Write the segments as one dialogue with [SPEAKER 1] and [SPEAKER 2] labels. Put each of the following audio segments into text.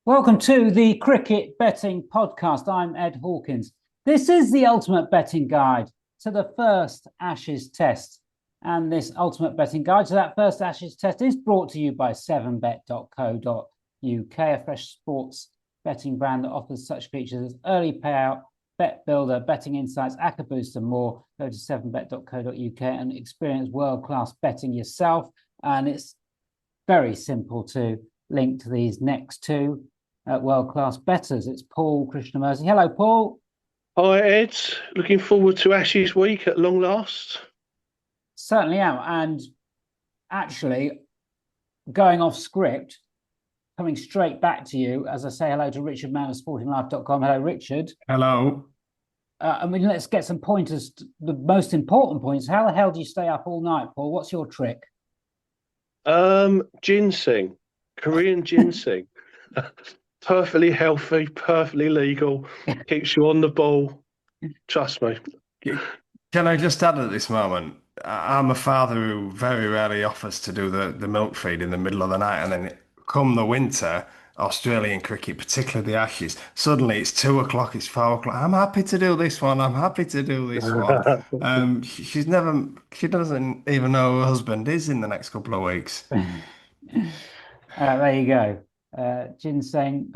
[SPEAKER 1] Welcome to the Cricket Betting Podcast. I'm Ed Hawkins. This is the ultimate betting guide to the first Ashes Test. And this ultimate betting guide to that first Ashes Test is brought to you by 7bet.co.uk, a fresh sports betting brand that offers such features as early payout, bet builder, betting insights, ACCA boost, and more. Go to 7bet.co.uk and experience world-class betting yourself. And it's very simple to link to these next two world-class bettors. It's Paul Krishnamurty. Hello, Paul.
[SPEAKER 2] Hi, Ed. Looking forward to Ashes week at long last.
[SPEAKER 1] Certainly am. And actually, going off script, coming straight back to you, as I say hello to Richard Mann of sportinglife.com. Hello, Richard.
[SPEAKER 3] Hello.
[SPEAKER 1] Let's get some pointers. The most important points. How the hell do you stay up all night, Paul? What's your trick?
[SPEAKER 2] Ginseng, Korean ginseng. Perfectly healthy, perfectly legal, keeps you on the ball. Trust me.
[SPEAKER 3] Can I just add at this moment, I'm a father who very rarely offers to do the milk feed in the middle of the night, and then come the winter, Australian cricket, particularly the Ashes, suddenly it's 2 o'clock, it's 4 o'clock. I'm happy to do this one. I'm happy to do this one. She doesn't even know who her husband is in the next couple of weeks.
[SPEAKER 1] There you go. Ginseng.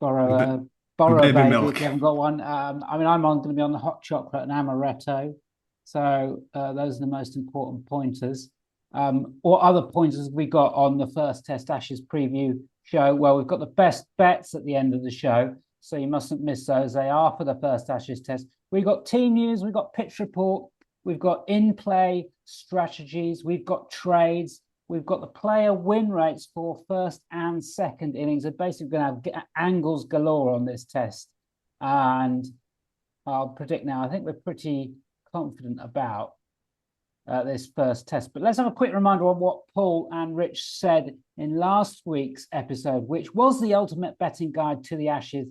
[SPEAKER 1] Borrow a
[SPEAKER 3] Baby
[SPEAKER 1] baby
[SPEAKER 3] milk.
[SPEAKER 1] if you haven't got one. I'm going to be on the hot chocolate and amaretto. So those are the most important pointers. What other pointers we got on the first Test Ashes preview show? Well, we've got the best bets at the end of the show, so you mustn't miss those. They are for the first Ashes Test. We've got team news, we've got pitch report, we've got in-play strategies, we've got trades, we've got the player win rates for first and second innings. We're basically going to have angles galore on this test. And I'll predict now, I think we're pretty confident about this first test. But let's have a quick reminder on what Paul and Rich said in last week's episode, which was the ultimate betting guide to the Ashes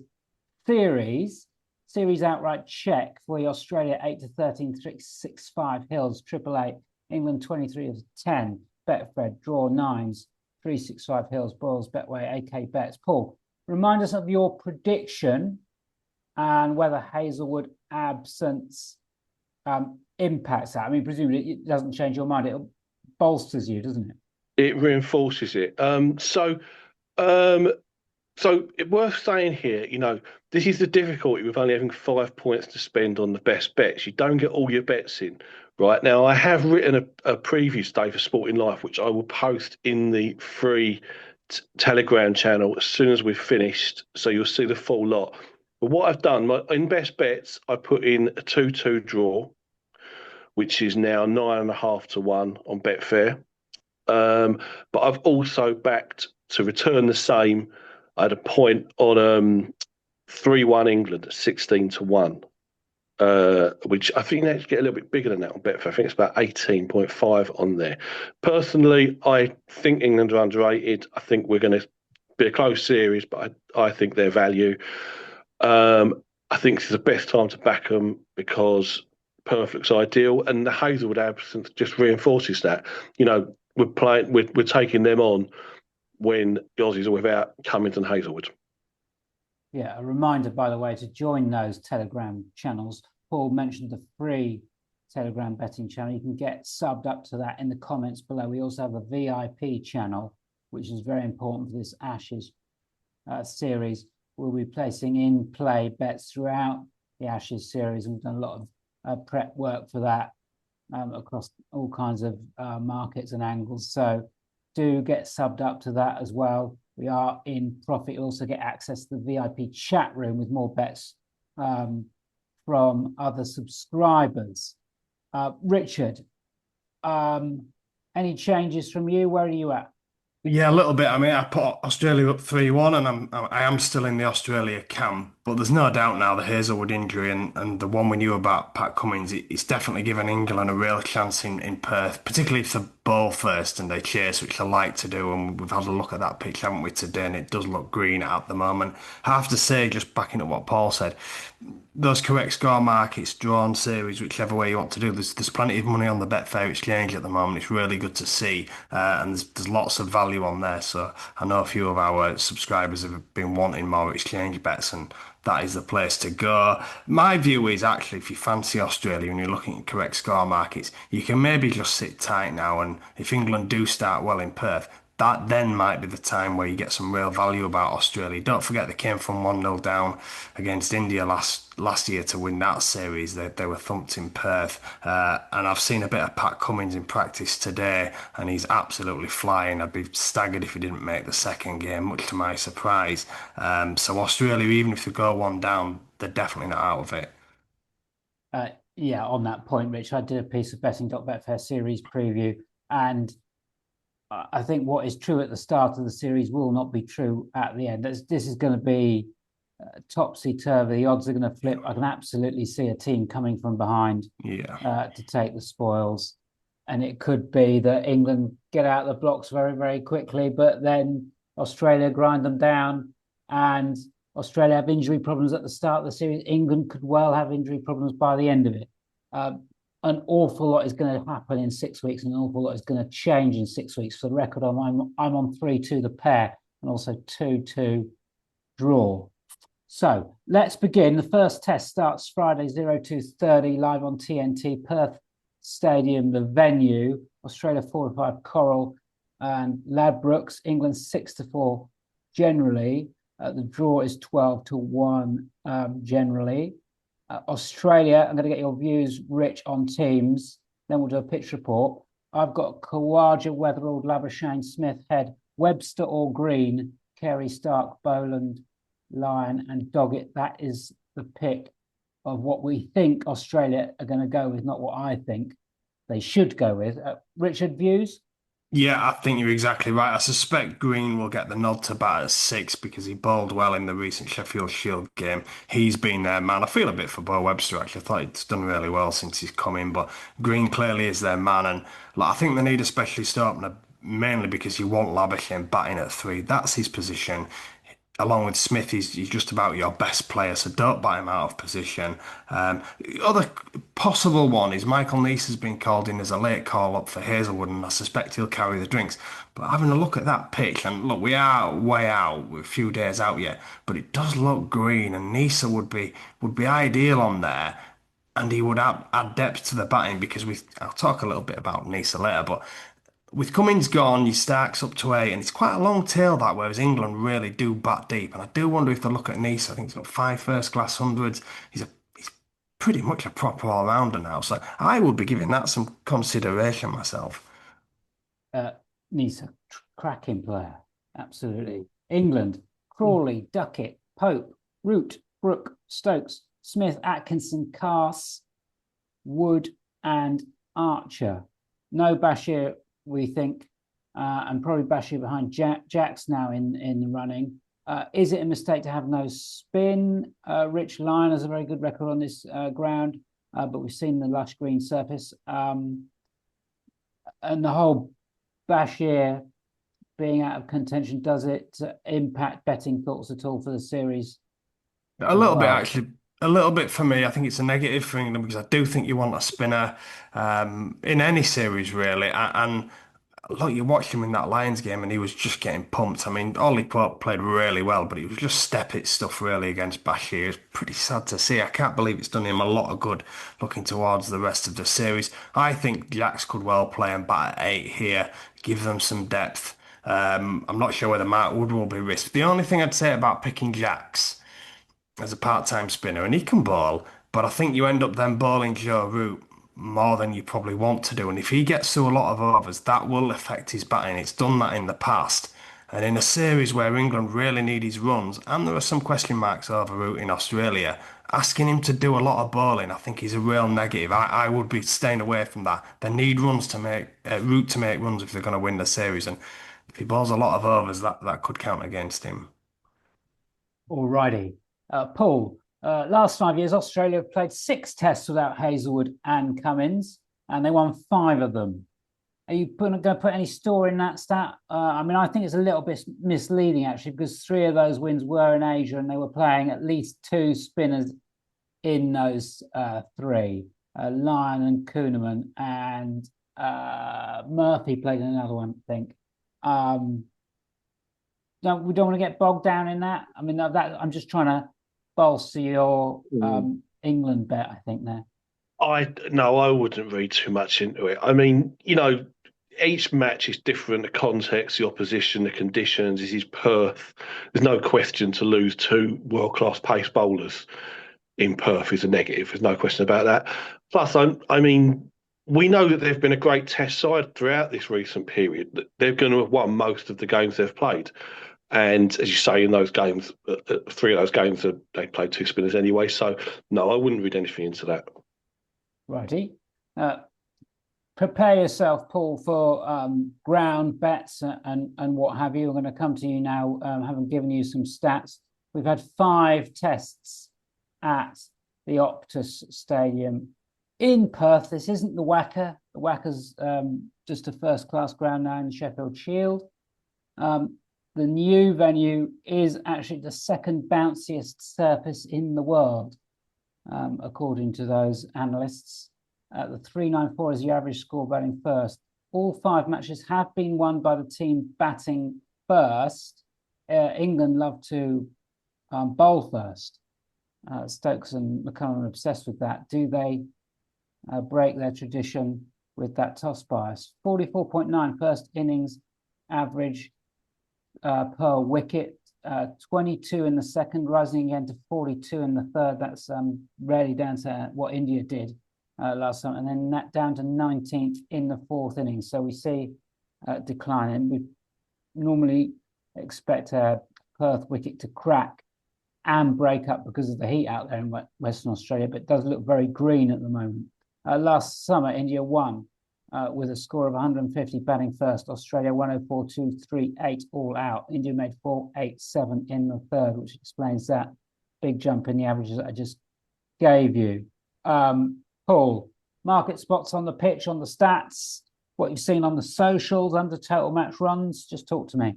[SPEAKER 1] series outright check for the Australia 8 to 13 6-5 Hills, 888, England 23 of 10, Betfred, draw nines, 365 Hills, Boyles, Betway, AK Bets. Paul, remind us of your prediction and whether Hazelwood absence impacts that. I mean, presumably it doesn't change your mind. It bolsters you, doesn't it?
[SPEAKER 2] It reinforces it. So it's worth saying here, this is the difficulty with only having 5 points to spend on the best bets. You don't get all your bets in. Right now, I have written a preview today for Sporting Life, which I will post in the free Telegram channel as soon as we've finished. So you'll see the full lot. But what I've done, in best bets, I put in a 2-2 draw, which is now 9.5 to 1 on Betfair. But I've also backed to return the same. I had a point on 3-1 England at 16 to 1. Which I think they get a little bit bigger than that on Betfair. I think it's about 18.5 on there. Personally, I think England are underrated. I think we're going to be a close series, but I think their value. I think this is the best time to back them because Perth looks ideal, and the Hazelwood absence just reinforces that. We're taking them on when the Aussies are without Cummins and Hazelwood.
[SPEAKER 1] Yeah, a reminder, by the way, to join those Telegram channels. Paul mentioned the free Telegram betting channel. You can get subbed up to that in the comments below. We also have a VIP channel, which is very important for this Ashes series. We'll be placing in-play bets throughout the Ashes series. We've done a lot of prep work for that across all kinds of markets and angles. So do get subbed up to that as well. We are in profit. You also get access to the VIP chat room with more bets from other subscribers. Richard, any changes from you? Where are you at?
[SPEAKER 3] Yeah, a little bit. I mean, I put Australia up 3-1, and I am still in the Australia camp. But there's no doubt now the Hazelwood injury and the one we knew about Pat Cummins, it's definitely given England a real chance in Perth, particularly if they bowl first and they chase, which they like to do. And we've had a look at that pitch, haven't we, today? And it does look green at the moment. I have to say, just backing up what Paul said, those correct score markets, drawn series, whichever way you want to do. There's plenty of money on the Betfair exchange at the moment. It's really good to see, and there's lots of value on there. So I know a few of our subscribers have been wanting more exchange bets, and that is the place to go. My view is actually, if you fancy Australia and you're looking at correct score markets, you can maybe just sit tight now, and if England do start well in Perth, that then might be the time where you get some real value about Australia. Don't forget they came from 1-0 down against India last year to win that series. They were thumped in Perth. And I've seen a bit of Pat Cummins in practice today, and he's absolutely flying. I'd be staggered if he didn't make the second game, much to my surprise. So Australia, even if they go one down, they're definitely not out of it.
[SPEAKER 1] Yeah, on that point, Rich, I did a piece of betting.betfair series preview, and I think what is true at the start of the series will not be true at the end. This is going to be topsy-turvy. The odds are going to flip. I can absolutely see a team coming from behind to take the spoils. And it could be that England get out the blocks very, very quickly, but then Australia grind them down, and Australia have injury problems at the start of the series. England could well have injury problems by the end of it. An awful lot is going to happen in 6 weeks, and an awful lot is going to change in 6 weeks. For the record, I'm on 3-2 the pair, and also 2-2 draw. So let's begin. The first test starts Friday 02:30 live on TNT, Perth Stadium, the venue. Australia 4-5 Coral and Ladbrokes. England 6-4 generally. The draw is 12-1 generally. Australia, I'm going to get your views, Rich, on teams. Then we'll do a pitch report. I've got Khawaja, Weatherald, Labuschagne, Smith, Head, Webster or Green, Carey, Stark, Boland, Lyon and Doggett. That is the pick of what we think Australia are going to go with, not what I think they should go with. Richard, views?
[SPEAKER 3] Yeah, I think you're exactly right. I suspect Green will get the nod to bat at 6 because he bowled well in the recent Sheffield Shield game. He's been their man. I feel a bit for Bo Webster, actually. I thought he's done really well since he's come in, but Green clearly is their man. And like, I think they need a specialist opener, mainly because you want Labuschagne batting at 3. That's his position. Along with Smith, he's just about your best player, so don't bat him out of position. The other possible one is Michael Neese has been called in as a late call-up for Hazelwood, and I suspect he'll carry the drinks. But having a look at that pitch, and look, we are way out, we're a few days out yet, but it does look green, and Neese would be ideal on there, and he would add depth to the batting because I'll talk a little bit about Neese later, but with Cummins gone, your Stark's up to 8, and it's quite a long tail that, whereas England really do bat deep. And I do wonder if they look at Neese. I think he's got 5 first-class hundreds. He's pretty much a proper all-rounder now. So I would be giving that some consideration myself.
[SPEAKER 1] Neese, cracking player, absolutely. England, Crawley, Duckett, Pope, Root, Brooke, Stokes, Smith, Atkinson, Carse, Wood, and Archer. No Bashir, we think, and probably Bashir behind Jacks now in the running. Is it a mistake to have no spin? Rich Lyon has a very good record on this ground, but we've seen the lush green surface. And the whole Bashir being out of contention, does it impact betting thoughts at all for the series?
[SPEAKER 3] A little bit, actually. A little bit for me. I think it's a negative for England because I do think you want a spinner in any series, really. And look, you watched him in that Lions game and he was just getting pumped. I mean, Ollie Pope played really well, but he was just step-it stuff really against Bashir. It's pretty sad to see. I can't believe it's done him a lot of good looking towards the rest of the series. I think Jacks could well play and bat at 8 here, give them some depth. I'm not sure whether Mark Wood will be risked. The only thing I'd say about picking Jacks as a part-time spinner, and he can bowl, but I think you end up then bowling Joe Root more than you probably want to do. And if he gets through a lot of overs, that will affect his batting. It's done that in the past. And in a series where England really need his runs, and there are some question marks over Root in Australia, asking him to do a lot of bowling, I think is a real negative. I would be staying away from that. They need runs to make Root to make runs if they're going to win the series. And if he bowls a lot of overs, that could count against him.
[SPEAKER 1] Alrighty. Paul, last 5 years, Australia have played 6 tests without Hazelwood and Cummins, and they won 5 of them. Are you going to put any store in that stat? I mean, I think it's a little bit misleading, actually, because 3 of those wins were in Asia, and they were playing at least 2 spinners in those three. Lyon and Kuhneman and Murphy played in another one, I think. We don't want to get bogged down in that. I mean, that I'm just trying to bolster your England bet, I think, there.
[SPEAKER 2] I wouldn't read too much into it. I mean, each match is different. The context, the opposition, the conditions. This is Perth. There's no question to lose two world-class pace bowlers in Perth is a negative. There's no question about that. Plus, I mean, we know that they've been a great test side throughout this recent period. That they're going to have won most of the games they've played. And as you say, in those games, three of those games, they played two spinners anyway. So, no, I wouldn't read anything into that.
[SPEAKER 1] Righty. Prepare yourself, Paul, for ground bets and what have you. I'm going to come to you now, having given you some stats. We've had 5 tests at the Optus Stadium in Perth. This isn't the WACA. The WACA's just a first-class ground now in the Sheffield Shield. The new venue is actually the second bounciest surface in the world, according to those analysts. The 394 is the average score batting first. All 5 matches have been won by the team batting first. England love to bowl first. Stokes and McCullum are obsessed with that. Do they break their tradition with that toss bias? 44.9 first innings average per wicket, 22 in the second, rising again to 42 in the third. That's rarely down to what India did last summer, and then that down to 19th in the fourth innings. So we see decline, and we normally expect a Perth wicket to crack and break up because of the heat out there in Western Australia, but it does look very green at the moment. Last summer, India won with a score of 150 batting first. Australia 104.238 all out. India made 487 in the third, which explains that big jump in the averages that I just gave you. Paul, market spots on the pitch, on the stats, what you've seen on the socials, under total match runs. Just talk to me.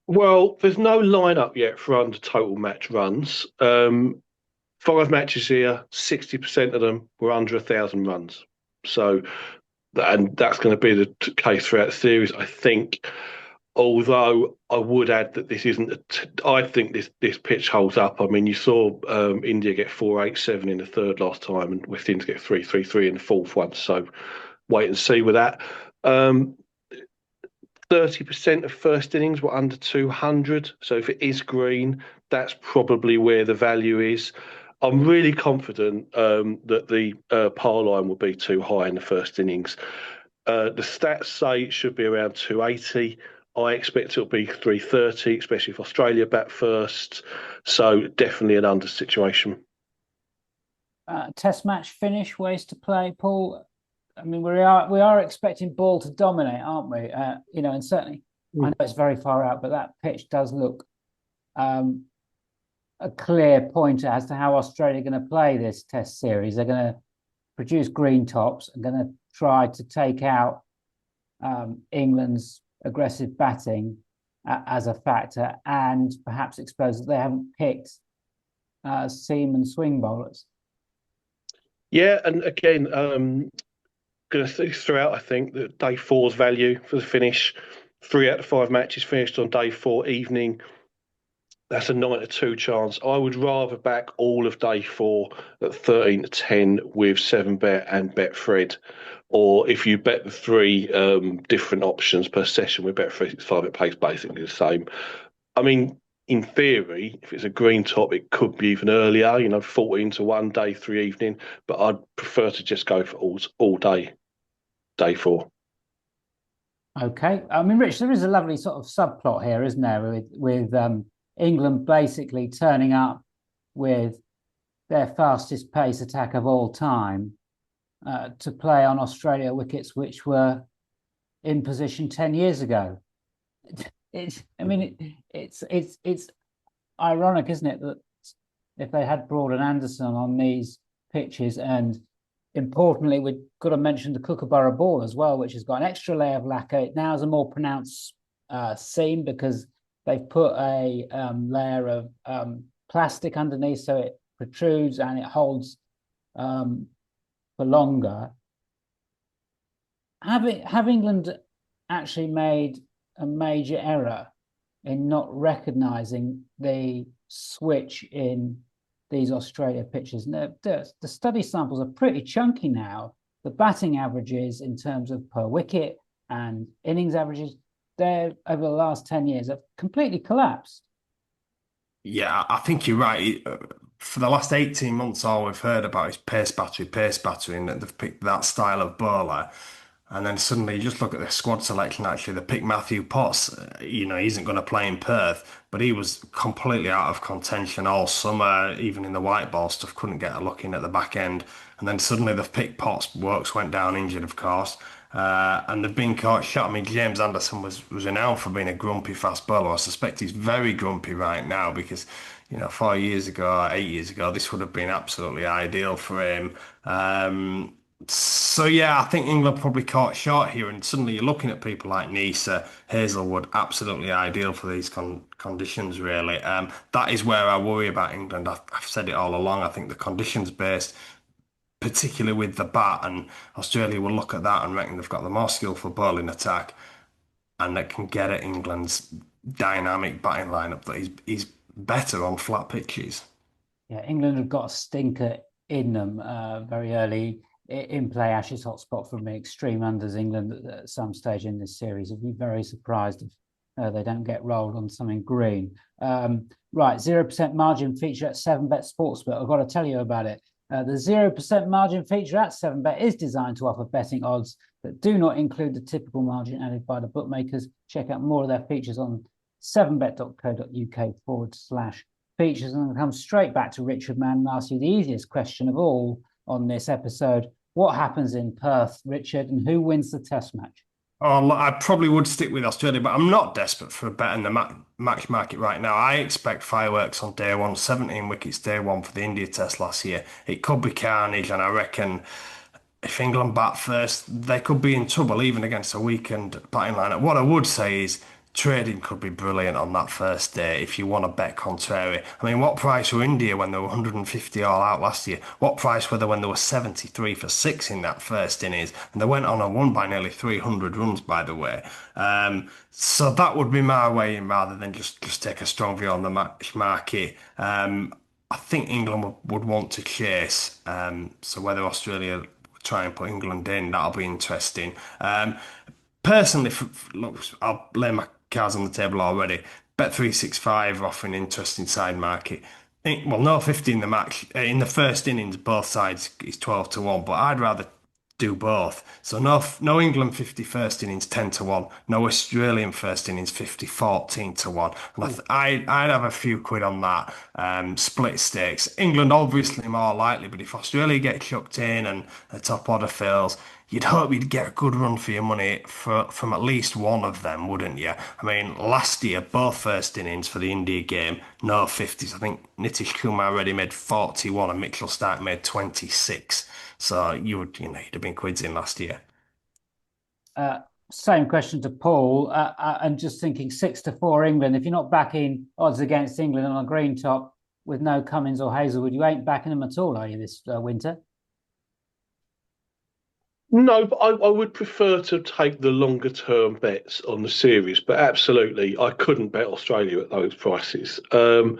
[SPEAKER 2] Well, there's no lineup yet for under total match runs. 5 matches here, 60% of them were under 1,000 runs. So, and that's going to be the case throughout the series, I think. Although I would add that this isn't. I think this pitch holds up. I mean, you saw India get 487 in the third last time, and West Indies get 333 in the fourth one. So, wait and see with that. 30% of first innings were under 200. So if it is green, that's probably where the value is. I'm really confident that the par line will be too high in the first innings. The stats say it should be around 280. I expect it'll be 330, especially if Australia bat first. So definitely an under situation.
[SPEAKER 1] Test match finish, ways to play, Paul. I mean, we are expecting ball to dominate, aren't we? And certainly, I know it's very far out, but that pitch does look a clear pointer as to how Australia are going to play this Test series. They're going to produce green tops and going to try to take out England's aggressive batting as a factor, and perhaps expose that they haven't picked seam and swing bowlers.
[SPEAKER 2] Yeah, and again, going to see throughout, I think, that day 4's value for the finish. 3 out of 5 matches finished on day 4 evening. That's a 9 to 2 chance. I would rather back all of day 4 at 13 to 10 with 7bet and Betfred. Or if you bet the 3 different options per session with Bet365, it pays basically the same. I mean, in theory, if it's a green top, it could be even earlier, 14 to 1, day 3 evening. But I'd prefer to just go for all day 4.
[SPEAKER 1] Okay. I mean, Rich, there is a lovely sort of subplot here, isn't there, with England basically turning up with their fastest pace attack of all time to play on Australia wickets which were in position 10 years ago. It's ironic, isn't it, that if they had Broad and Anderson on these pitches, and importantly, we've got to mention the Kookaburra ball as well, which has got an extra layer of lacquer. It now has a more pronounced seam because they've put a layer of plastic underneath, so it protrudes and it holds for longer. Have England actually made a major error in not recognising the switch in these Australia pitches? The study samples are pretty chunky now. The batting averages in terms of per wicket and innings averages, they're over the last 10 years have completely collapsed.
[SPEAKER 3] Yeah, I think you're right. For the last 18 months, all we've heard about is pace battery, and they've picked that style of bowler. And then suddenly you just look at the squad selection, actually, they picked Matthew Potts. He isn't going to play in Perth, but he was completely out of contention all summer, even in the white ball stuff, couldn't get a look in at the back end. And then suddenly they've picked Potts, Works went down injured, of course. And they've been caught short. I mean, James Anderson was renowned for being a grumpy fast bowler. I suspect he's very grumpy right now because, 4 years ago, 8 years ago, this would have been absolutely ideal for him. So yeah, I think England probably caught short here, and suddenly you're looking at people like Nisa, Hazelwood, absolutely ideal for these conditions. Really, that is where I worry about England. I've said it all along. I think the conditions based, particularly with the bat, and Australia will look at that and reckon they've got the more skillful bowling attack, and that can get at England's dynamic batting lineup that is better on flat pitches.
[SPEAKER 1] Yeah, England have got a stinker in them very early in play. Ashes hotspot from the extreme unders. England at some stage in this series. I'd be very surprised if they don't get rolled on something green. Right, 0% margin feature at 7bet Sportsbook. I've got to tell you about it. The 0% margin feature at 7bet is designed to offer betting odds that do not include the typical margin added by the bookmakers. Check out more of their features on 7bet.co.uk/features. And I'll come straight back to Richard Mann and ask you the easiest question of all on this episode. What happens in Perth, Richard, and who wins the test match?
[SPEAKER 3] Oh, I probably would stick with Australia, but I'm not desperate for a bet in the match market right now. I expect fireworks on day one, 17 wickets day one for the India test last year. It could be carnage, and I reckon if England bat first, they could be in trouble even against a weakened batting lineup. What I would say is trading could be brilliant on that first day if you want to bet contrary. I mean, what price were India when they were 150 all out last year? What price were they when they were 73 for 6 in that first innings? And they went on and won by nearly 300 runs, by the way. So that would be my way in rather than just take a strong view on the match market. I think England would want to chase. So whether Australia try and put England in, that'll be interesting. Personally, look, I'll lay my cards on the table already. Bet365 offering interesting side market. Well, no 50 in the match. In the first innings, both sides is 12-1, but I'd rather do both. So no England 50 first innings 10-1, no Australian first innings 50 14-1. And I'd have a few quid on that. Split stakes. England obviously more likely, but if Australia gets chucked in and the top order fails, you'd hope you'd get a good run for your money from at least one of them, wouldn't you? I mean, last year, both first innings for the India game, no 50s. I think Nitish Kumar already made 41 and Mitchell Starc made 26. So you'd have been quids in last year.
[SPEAKER 1] Same question to Paul. And just thinking 6-4 England. If you're not backing odds against England on a green top with no Cummins or Hazelwood, you ain't backing them at all, are you, this winter?
[SPEAKER 2] No, but I would prefer to take the longer term bets on the series. But absolutely, I couldn't bet Australia at those prices. Look,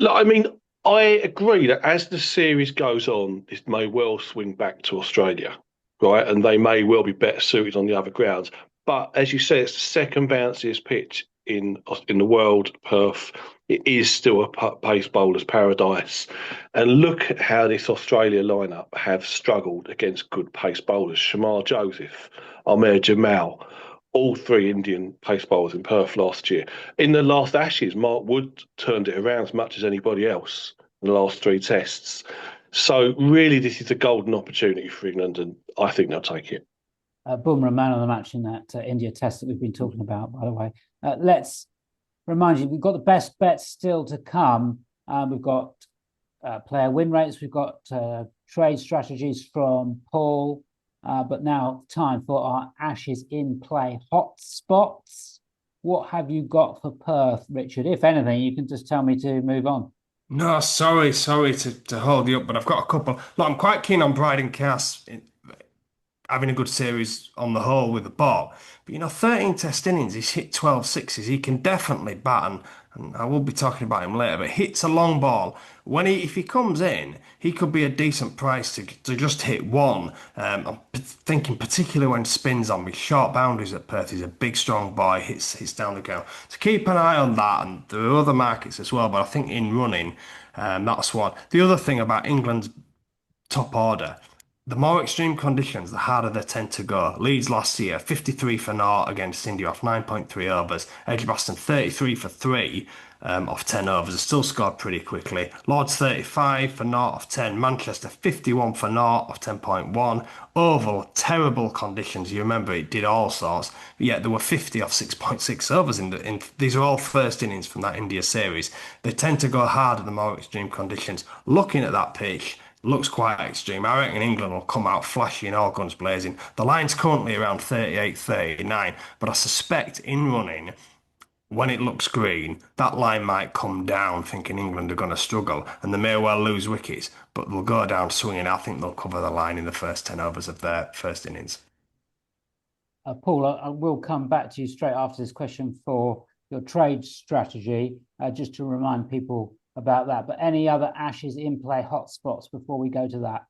[SPEAKER 2] I mean, I agree that as the series goes on, this may well swing back to Australia, right? And they may well be better suited on the other grounds. But as you say, it's the second bounciest pitch in the world, Perth. It is still a pace bowler's paradise. And look at how this Australia lineup have struggled against good pace bowlers. Shamar Joseph, Ahmed Jamal, all three Indian pace bowlers in Perth last year. In the last Ashes, Mark Wood turned it around as much as anybody else in the last 3 tests. So really, this is a golden opportunity for England, and I think they'll take it.
[SPEAKER 1] Bumrah man of the match in that India test that we've been talking about, by the way. Let's remind you, we've got the best bets still to come. We've got player win rates. We've got trade strategies from Paul. But now time for our Ashes in play hot spots. What have you got for Perth, Richard? If anything, you can just tell me to move on.
[SPEAKER 3] No, sorry to hold you up, but I've got a couple. Look, I'm quite keen on Bryden Cass having a good series on the whole with the ball. But 13 test innings, he's hit 12 sixes. He can definitely bat, and I will be talking about him later, but hits a long ball. If he comes in, he could be a decent price to just hit one. I'm thinking particularly when spins on with short boundaries at Perth. He's a big, strong boy, hits down the ground. So keep an eye on that, and there are other markets as well, but I think in running, that's one. The other thing about England's top order. The more extreme conditions, the harder they tend to go. Leeds last year, 53 for naught against India off 9.3 overs. Edgbaston, 33 for 3 off 10 overs. They still scored pretty quickly. Lords, 35 for naught off 10. Manchester, 51 for naught off 10.1. Oval, terrible conditions. You remember it did all sorts. But yet there were 50 off 6.6 overs. These are all first innings from that India series. They tend to go hard at the more extreme conditions. Looking at that pitch, looks quite extreme. I reckon England will come out flashy and all guns blazing. The line's currently around 38, 39, but I suspect in running, when it looks green, that line might come down thinking England are going to struggle and they may well lose wickets, but they'll go down swinging. I think they'll cover the line in the first 10 overs of their first innings.
[SPEAKER 1] Paul, I will come back to you straight after this question for your trade strategy, just to remind people about that. But any other Ashes in play hotspots before we go to that?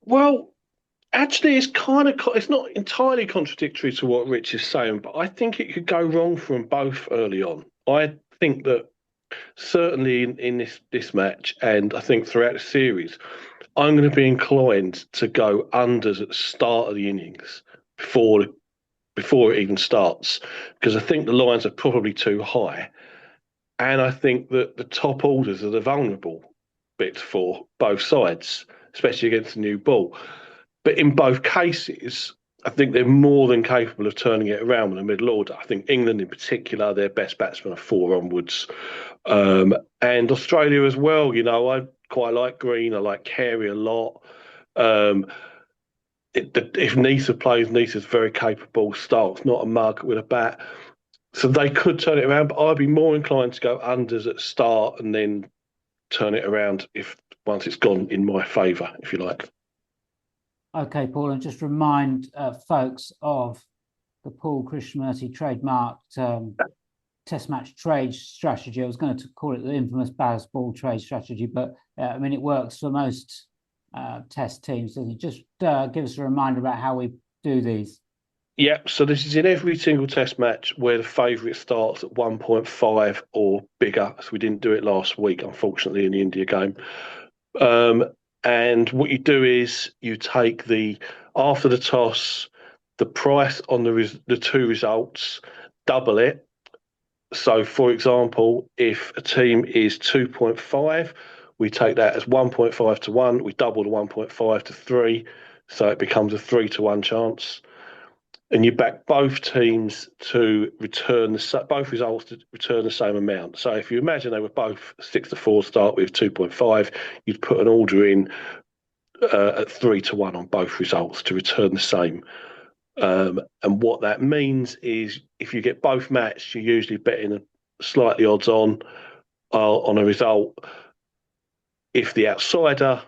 [SPEAKER 2] Well, actually, it's not entirely contradictory to what Rich is saying, but I think it could go wrong for them both early on. I think that certainly in this match, and I think throughout the series, I'm going to be inclined to go unders at the start of the innings before it even starts, because I think the lines are probably too high, and I think that the top orders are the vulnerable bit for both sides, especially against the new ball. But in both cases, I think they're more than capable of turning it around with the middle order. I think England in particular, their best batsmen are 4 onwards. And Australia as well. I quite like Green. I like Carey a lot. If Nisa plays, Nisa's very capable. Stark's not a mug with a bat. So they could turn it around, but I'd be more inclined to go unders at the start and then turn it around once it's gone in my favour, if you like.
[SPEAKER 1] Okay, Paul, and just remind folks of the Paul Krishnamurty trademarked test match trade strategy. I was going to call it the infamous ballast ball trade strategy, but it works for most test teams. Doesn't it? Just give us a reminder about how we do these.
[SPEAKER 2] Yeah, so this is in every single test match where the favourite starts at 1.5 or bigger. So we didn't do it last week, unfortunately, in the India game. And what you do is you take after the toss, the price on the two results, double it. So, for example, if a team is 2.5, we take that as 1.5 to 1. We double the 1.5 to 3. So it becomes a 3 to 1 chance. And you back both teams to return both results to return the same amount. So if you imagine they were both 6 to 4 start with 2.5, you'd put an order in at 3 to 1 on both results to return the same. And what that means is if you get both matched, you're usually betting slightly odds on a result. If the outsider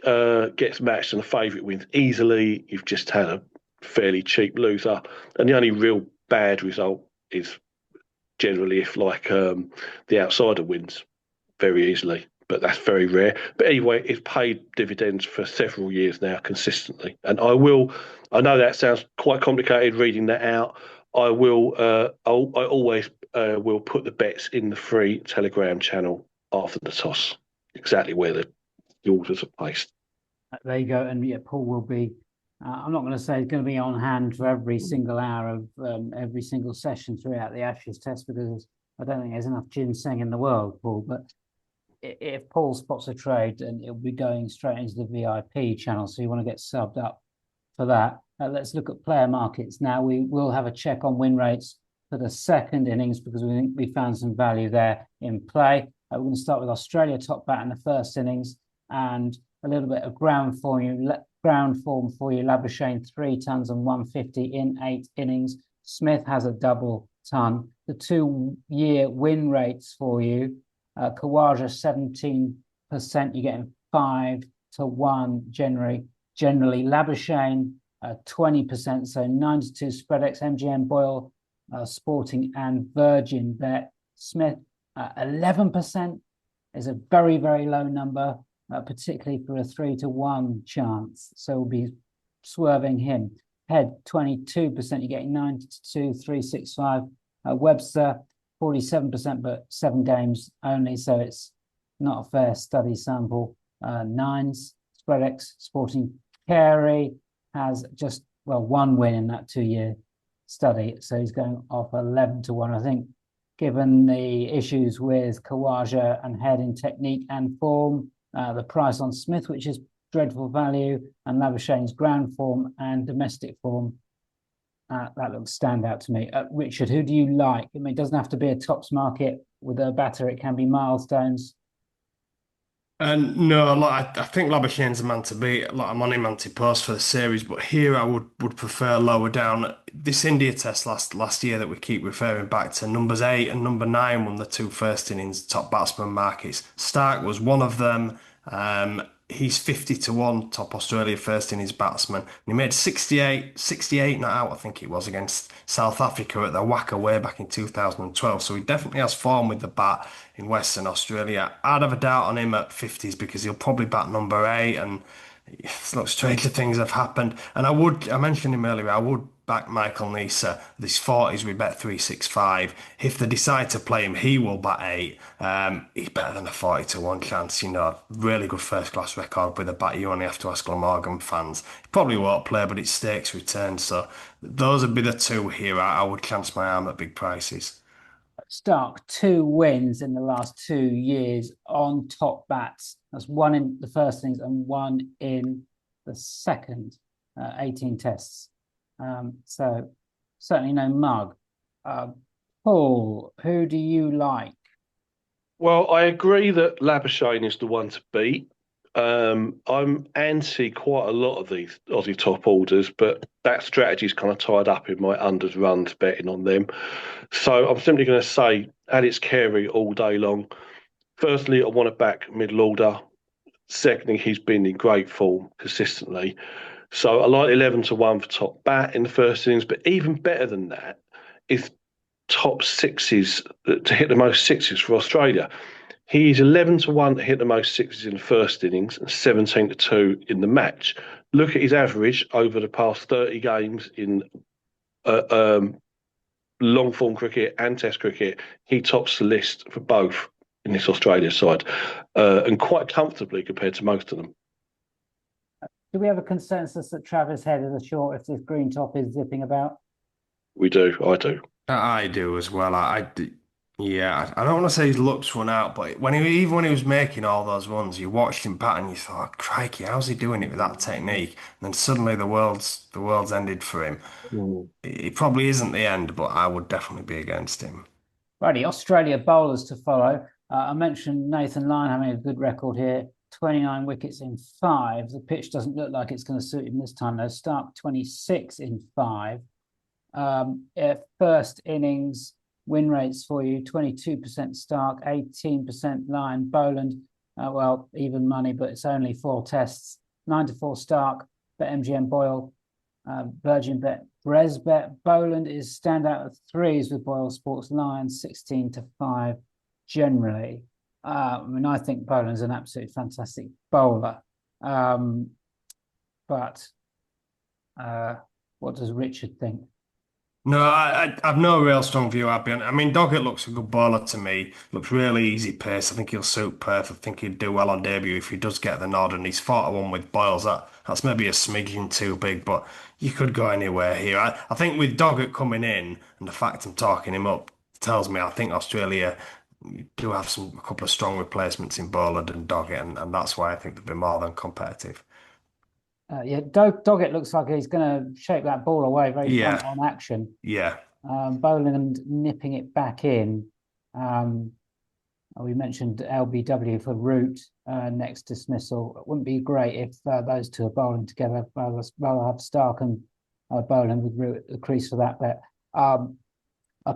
[SPEAKER 2] gets matched and the favourite wins easily, you've just had a fairly cheap loser. And the only real bad result is generally if the outsider wins very easily, but that's very rare. But anyway, it's paid dividends for several years now consistently. And I know that sounds quite complicated reading that out. I always will put the bets in the free Telegram channel after the toss, exactly where the orders are placed.
[SPEAKER 1] There you go. And yeah, Paul will be, I'm not going to say it's going to be on hand for every single hour of every single session throughout the Ashes test, because I don't think there's enough ginseng in the world, Paul. But if Paul spots a trade, and it'll be going straight into the VIP channel, so you want to get subbed up for that. Let's look at player markets now. We will have a check on win rates for the second innings because we think we found some value there in play. We're going to start with Australia top bat in the first innings and a little bit of ground form for you. Labuschagne 3 tons and 150 in 8 innings. Smith has a double ton. The 2-year win rates for you Kawaja 17%. You're getting 5-1 generally. Labuschagne 20%, so 9-2 Spreadex, MGM Boyle, Sporting and Virgin Bet. Smith 11% is a very, very low number, particularly for a 3-1 chance. So we'll be swerving him. Head 22%, you're getting 9-2, 365. Webster 47%, but 7 games only, so it's not a fair study sample. Nines, Spreadex, Sporting Carey has just, well, 1 win in that 2-year study, so he's going off 11-1. I think, given the issues with Kawaja and Head in technique and form, the price on Smith, which is dreadful value, and Labuschagne's ground form and domestic form, that looks standout to me. Richard, who do you like? I mean, it doesn't have to be a tops market with a batter. It can be milestones.
[SPEAKER 3] And no, I think Labuschagne's a man to beat. I'm on him anti-post for the series, but here I would prefer lower down. This India test last year that we keep referring back to, numbers 8 and number 9 won the 2 first innings top batsman markets. Stark was one of them. He's 50-1 top Australia first innings batsman. And he made 68 not out, I think it was, against South Africa at the Wacker way back in 2012. So he definitely has form with the bat in Western Australia. I'd have a doubt on him at 50s because he'll probably bat number 8, and look, stranger things have happened. And I mentioned him earlier, I would back Michael Neser. These 40s, we bet 365. If they decide to play him, he will bat 8. He's better than a 40-1 chance. Really good first class record with a bat. You only have to ask Glamorgan fans. He probably won't play, but it's stakes return. So those would be the 2 here. I would chance my arm at big prices.
[SPEAKER 1] Stark 2 wins in the last 2 years on top bats. That's 1 in the first innings and 1 in the second. 18 tests. So certainly no mug. Paul, who do you like?
[SPEAKER 2] Well, I agree that Labuschagne is the one to beat. I'm anti quite a lot of these Aussie top orders, but that strategy is kind of tied up in my unders runs betting on them. So I'm simply going to say Alex Carey all day long. Firstly, I want to back middle order. Secondly, he's been in great form consistently. So I like 11-1 for top bat in the first innings, but even better than that is top sixes to hit the most sixes for Australia. He's 11-1 to hit the most sixes in the first innings and 17-2 in the match. Look at his average over the past 30 games in long form cricket and Test cricket. He tops the list for both in this Australia side, and quite comfortably compared to most of them.
[SPEAKER 1] Do we have a consensus that Travis Head is a short if this green top is zipping about?
[SPEAKER 2] We do. I do.
[SPEAKER 3] I do as well. Yeah, I don't want to say his looks run out, but even when he was making all those runs, you watched him bat and you thought, crikey, how's he doing it with that technique? And then suddenly the world's ended for him. It probably isn't the end, but I would definitely be against him.
[SPEAKER 1] Righty, Australia bowlers to follow. I mentioned Nathan Lyon having a good record here. 29 wickets in 5. The pitch doesn't look like it's going to suit him this time, though. Stark 26 in 5. First innings win rates for you: 22% Stark, 18% Lyon. Boland, well, even money, but it's only 4 tests. 9-4 Stark, bet MGM Boyle, Virgin bet Bresbet. Boland is standout at 3s with Boyle Sports. Lyon 16-5 generally. I think Boland's an absolutely fantastic bowler. But what does Richard think?
[SPEAKER 3] No, I've no real strong view. I mean, Doggett looks a good bowler to me. Looks really easy pace. I think he'll suit Perth. I think he'd do well on debut if he does get the nod. And he's 4-1 with Boyles. That's maybe a smidgen too big, but you could go anywhere here. I think with Doggett coming in and the fact I'm talking him up tells me I think Australia do have a couple of strong replacements in Boland and Doggett, and that's why I think they'll be more than competitive.
[SPEAKER 1] Doggett looks like he's going to shake that ball away very front on action.
[SPEAKER 3] Yeah.
[SPEAKER 1] Boland nipping it back in. We mentioned LBW for Root next dismissal. It wouldn't be great if those two are bowling together. Rather have Stark and Boland with Root at the crease for that bet.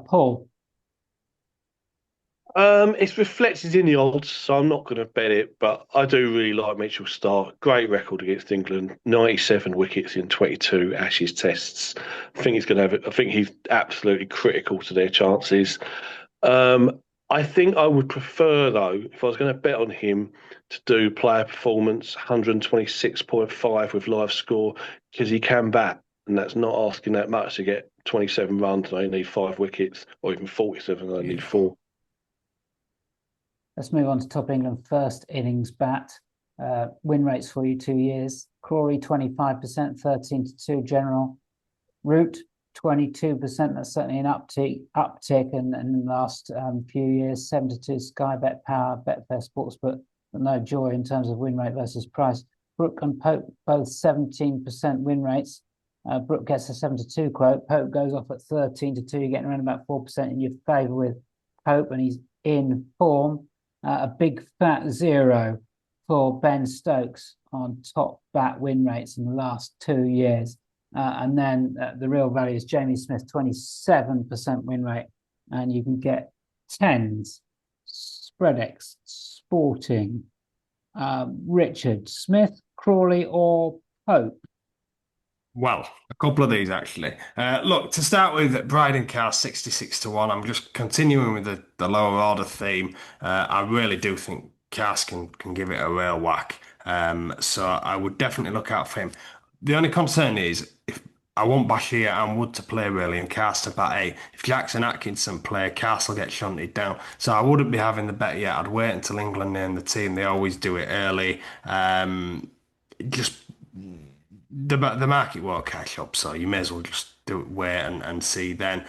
[SPEAKER 1] Paul?
[SPEAKER 2] It's reflected in the odds, so I'm not going to bet it, but I do really like Mitchell Starc. Great record against England, 97 wickets in 22 Ashes tests. I think he's absolutely critical to their chances. I think I would prefer, though, if I was going to bet on him, to do player performance 126.5 with live score because he can bat, and that's not asking that much to get 27 runs. And I need 5 wickets, or even 47. I need 4.
[SPEAKER 1] Let's move on to top England first innings bat. Win rates for you 2 years. Crawley 25%, 13-2 general. Root 22%. That's certainly an uptick in the last few years. 7-2 Sky Bet Power, Betfair Sportsbook, but no joy in terms of win rate versus price. Brook and Pope both 17% win rates. Brook gets a 7-2 quote. Pope goes off at 13-2. You're getting around about 4% in your favour with Pope, and he's in form. A big fat 0 for Ben Stokes on top bat win rates in the last 2 years. And then the real value is Jamie Smith, 27% win rate. And you can get 10s, Spreadex, Sporting, Richard, Smith, Crawley, or Pope.
[SPEAKER 3] Well, a couple of these actually. Look, to start with, Bryden Carr 66-1. I'm just continuing with the lower order theme. I really do think Cars can give it a real whack. So I would definitely look out for him. The only concern is if I want Bashir and Wood to play really and Cars to bat 8. If Jackson Atkinson play, Cars will get shunted down. So I wouldn't be having the bet yet. I'd wait until England name the team. They always do it early. Just the market won't catch up, so you may as well just do it, wait and see then.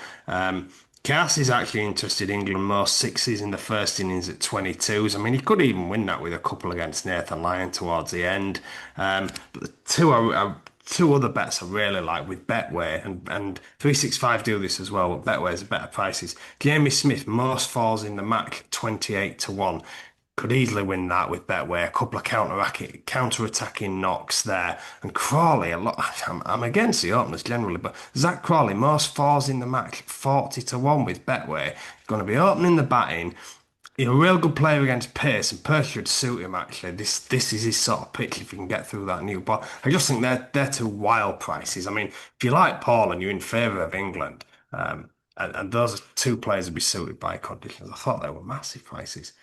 [SPEAKER 3] Cass is actually interested in England most sixes in the first innings at 22s. I mean, he could even win that with a couple against Nathan Lyon towards the end. But the two other bets I really like with Betway, and 365 do this as well, but Betway's better prices. Jamie Smith, most falls in the match, 28-1. Could easily win that with Betway. A couple of counter-attacking knocks there. And Crawley, I'm against the openers generally, but Zach Crawley, most falls in the match, 40-1 with Betway. Going to be opening the batting. He's a real good player against pace, and Perth should suit him actually. This is his sort of pitch if he can get through that new ball. I just think they're two wild prices. I mean, if you like Paul and you're in favour of England, and those two players would be suited by conditions, I thought they were massive prices.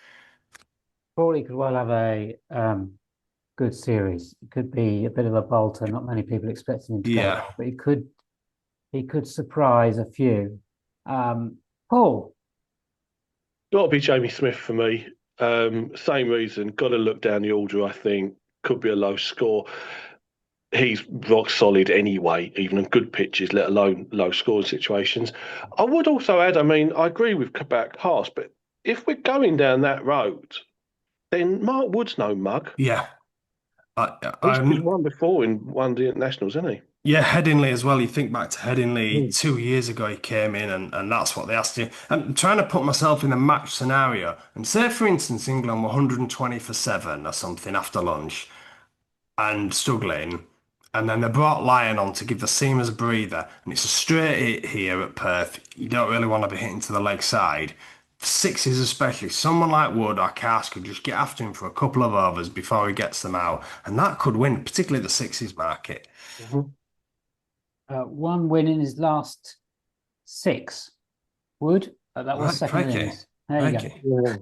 [SPEAKER 1] Crawley could well have a good series. It could be a bit of a bolter. Not many people expecting him to go, but he could surprise a few. Paul.
[SPEAKER 2] Got to be Jamie Smith for me. Same reason. Got to look down the order, I think. Could be a low score. He's rock solid anyway, even on good pitches, let alone low scoring situations. I would also add, I mean, I agree with about Cast, but if we're going down that road, then Mark Wood's no mug.
[SPEAKER 3] Yeah.
[SPEAKER 2] He's been won before in one of the internationals, hasn't he?
[SPEAKER 3] Yeah, Headingley as well. You think back to Headingley 2 years ago, he came in and that's what they asked him. I'm trying to put myself in a match scenario and say, for instance, England were 120 for 7 or something after lunch and struggling. And then they brought Lyon on to give the seamers a breather. And it's a straight hit here at Perth. You don't really want to be hitting to the leg side. Sixes especially, someone like Wood or Cast could just get after him for a couple of overs before he gets them out. And that could win, particularly the sixes market.
[SPEAKER 1] One win in his last 6. Wood, that was second innings. There you go.
[SPEAKER 2] Yeah.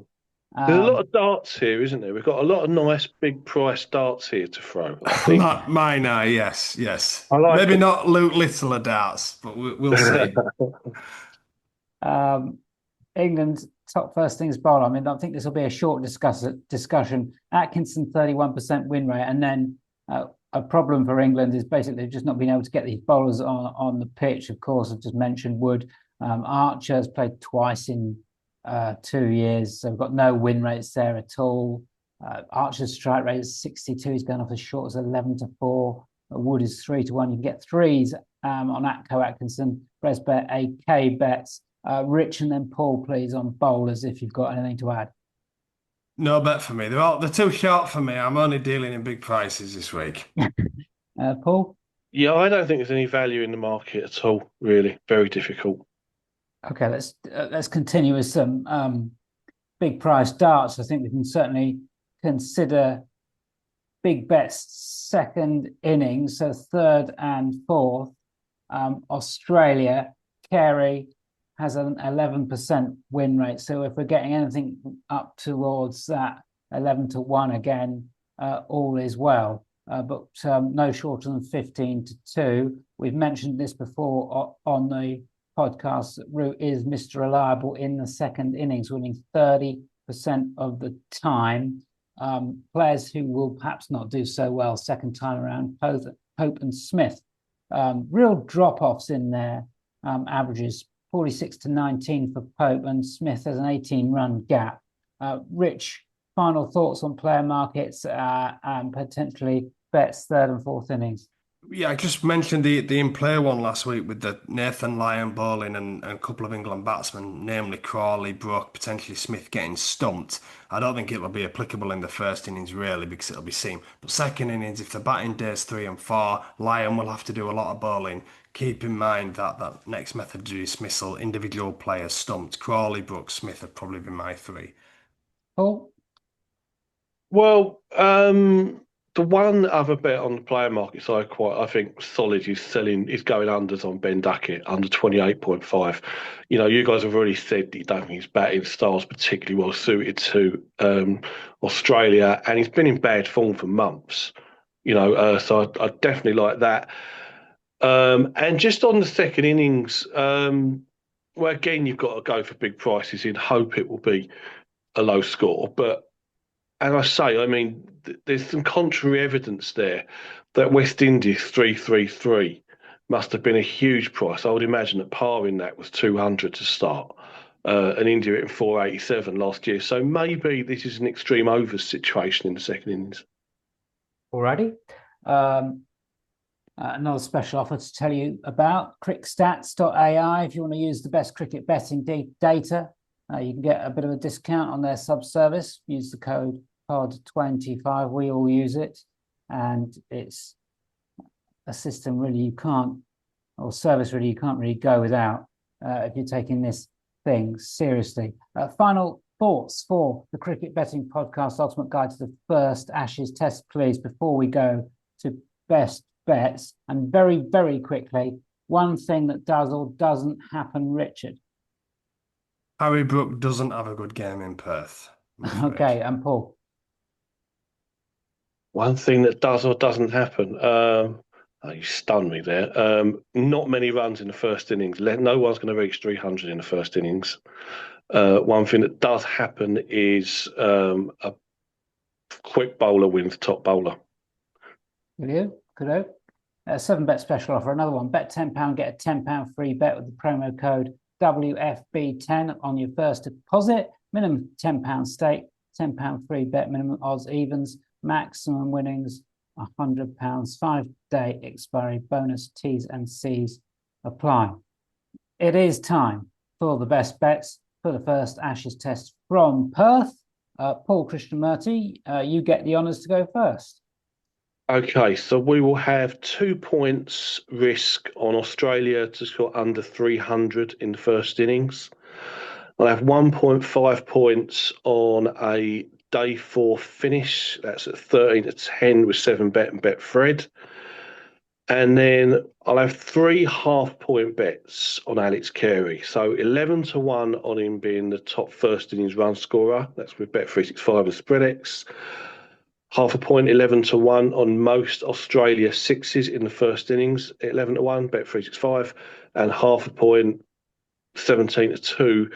[SPEAKER 2] There's a lot of darts here, isn't there? We've got a lot of nice big price darts here to throw. I think.
[SPEAKER 3] Mine are, yes.
[SPEAKER 2] Maybe
[SPEAKER 3] it. Not Luke Littler darts, but we'll see.
[SPEAKER 1] England's top first things bowler. I mean, I think this will be a short discussion. Atkinson, 31% win rate. And then a problem for England is basically just not being able to get these bowlers on the pitch. Of course, I've just mentioned Wood. Archer has played twice in 2 years, so we've got no win rates there at all. Archer's strike rate is 62. He's going off as short as 11-4. Wood is 3-1. You can get 3s on Atco Atkinson. Bresbet, AK bets. Rich and then Paul, please, on bowlers if you've got anything to add.
[SPEAKER 3] No bet for me. They're too short for me. I'm only dealing in big prices this week.
[SPEAKER 1] Paul?
[SPEAKER 2] Yeah, I don't think there's any value in the market at all, really. Very difficult.
[SPEAKER 1] Okay, let's continue with some big price darts, I think we can certainly consider big bets second innings, so third and fourth. Australia, Carey has an 11% win rate. So if we're getting anything up towards that 11-1 again, all is well. But no shorter than 15-2. We've mentioned this before on the podcast that Root is Mr. Reliable in the second innings, winning 30% of the time. Players who will perhaps not do so well second time around, Pope and Smith. Real drop-offs in their averages, 46-19 for Pope, and Smith has an 18-run gap. Rich, final thoughts on player markets and potentially bets third and fourth innings?
[SPEAKER 3] Yeah, I just mentioned the in-play one last week with the Nathan Lyon bowling and a couple of England batsmen, namely Crawley, Brook, potentially Smith getting stumped. I don't think it'll be applicable in the first innings really because it'll be seam. But second innings, if they're batting days 3 and 4, Lyon will have to do a lot of bowling. Keep in mind that next method of dismissal, individual players stumped. Crawley, Brook, Smith have probably been my three.
[SPEAKER 1] Paul?
[SPEAKER 2] Well, the one other bet on the player market side, I think solid is going unders on Ben Duckett under 28.5. You guys have already said that you don't think his batting style is particularly well suited to Australia, and he's been in bad form for months. So I definitely like that. And just on the second innings, well, again, you've got to go for big prices in hope it will be a low score, but. And I say, I mean, there's some contrary evidence there that West Indies 333 must have been a huge price. I would imagine that par in that was 200 to start, and India in 487 last year. So maybe this is an extreme overs situation in the second innings.
[SPEAKER 1] Alrighty. Another special offer to tell you about, crickstats.ai. If you want to use the best cricket betting data, you can get a bit of a discount on their sub-service. Use the code POD25. We all use it. And it's a system really you can't, or service really you can't really go without if you're taking this thing seriously. Final thoughts for the Cricket Betting Podcast, Ultimate Guide to the First Ashes Test, please, before we go to best bets. And very, very quickly, one thing that does or doesn't happen, Richard.
[SPEAKER 3] Harry Brook doesn't have a good game in Perth.
[SPEAKER 1] Okay, and Paul.
[SPEAKER 2] One thing that does or doesn't happen. You stunned me there. Not many runs in the first innings. No one's going to reach 300 in the first innings. One thing that does happen is a quick bowler wins top bowler.
[SPEAKER 1] Good. 7-bet special offer. Another one. Bet £10, get a £10 free bet with the promo code WFB10 on your first deposit. Minimum £10 stake, £10 free bet, minimum odds evens, maximum winnings £100, 5-day expiry, bonus T's and C's apply. It is time for the best bets for the first Ashes Test from Perth. Paul Krishnamurty, you get the honours to go first.
[SPEAKER 2] Okay, so we will have 2 points risk on Australia to score under 300 in the first innings. I'll have 1.5 points on a day 4 finish. That's at 13-10 with 7-bet and Betfred. And then I'll have 3 half-point bets on Alex Carey. So 11-1 on him being the top first innings run scorer. That's with Bet365 and SpreadX. Half a point, 11-1 on most Australia sixes in the first innings, 11-1, Bet365, and half a point, 17-2,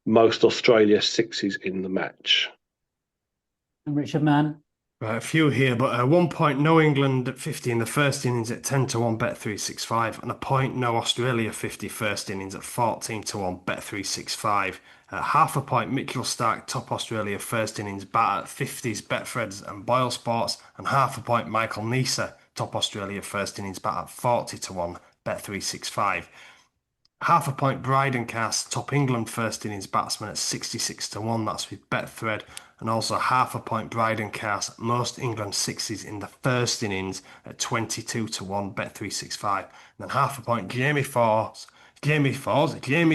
[SPEAKER 2] most Australia sixes in the match.
[SPEAKER 1] And Richard Mann.
[SPEAKER 3] Right, a few here, but 1 point no England at 50 in the first innings at 10-1 Bet365, and a point no Australia 50 first innings at 14-1 Bet365. Half a point Mitchell Starc top Australia first innings bat at 50s Betfreds and Boyle Sports, and half a point Michael Neser top Australia first innings bat at 40-1 Bet365. Half a point Bryden Cast top England first innings batsman at 66-1, that's with Betfred, and also half a point Bryden Cast most England sixes in the first innings at 22-1 Bet365. And then half a point Jamie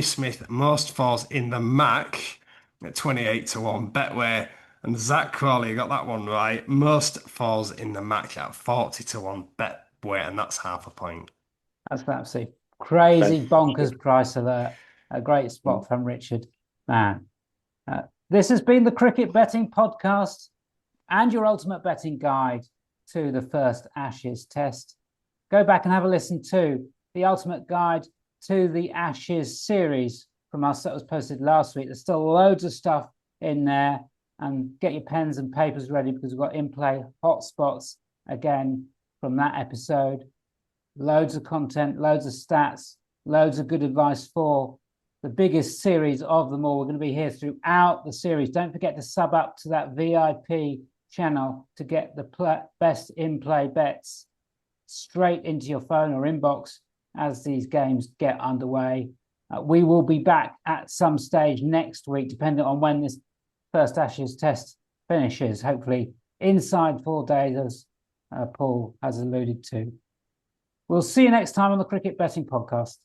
[SPEAKER 3] Smith most fours in the match at 28-1. Betway and Zach Crawley got that one right. Most falls in the match at 40-1. Betway, and that's half a point.
[SPEAKER 1] That's an absolutely crazy bonkers price alert. A great spot from Richard Mann. This has been the Cricket Betting Podcast and your ultimate betting guide to the first Ashes Test. Go back and have a listen to the ultimate guide to the Ashes series from us that was posted last week. There's still loads of stuff in there, and get your pens and papers ready because we've got in-play hotspots again from that episode. Loads of content, loads of stats, loads of good advice for the biggest series of them all. We're going to be here throughout the series. Don't forget to sub up to that VIP channel to get the best in-play bets straight into your phone or inbox as these games get underway. We will be back at some stage next week, depending on when this first Ashes Test finishes, hopefully inside 4 days, as Paul has alluded to. We'll see you next time on the Cricket Betting Podcast.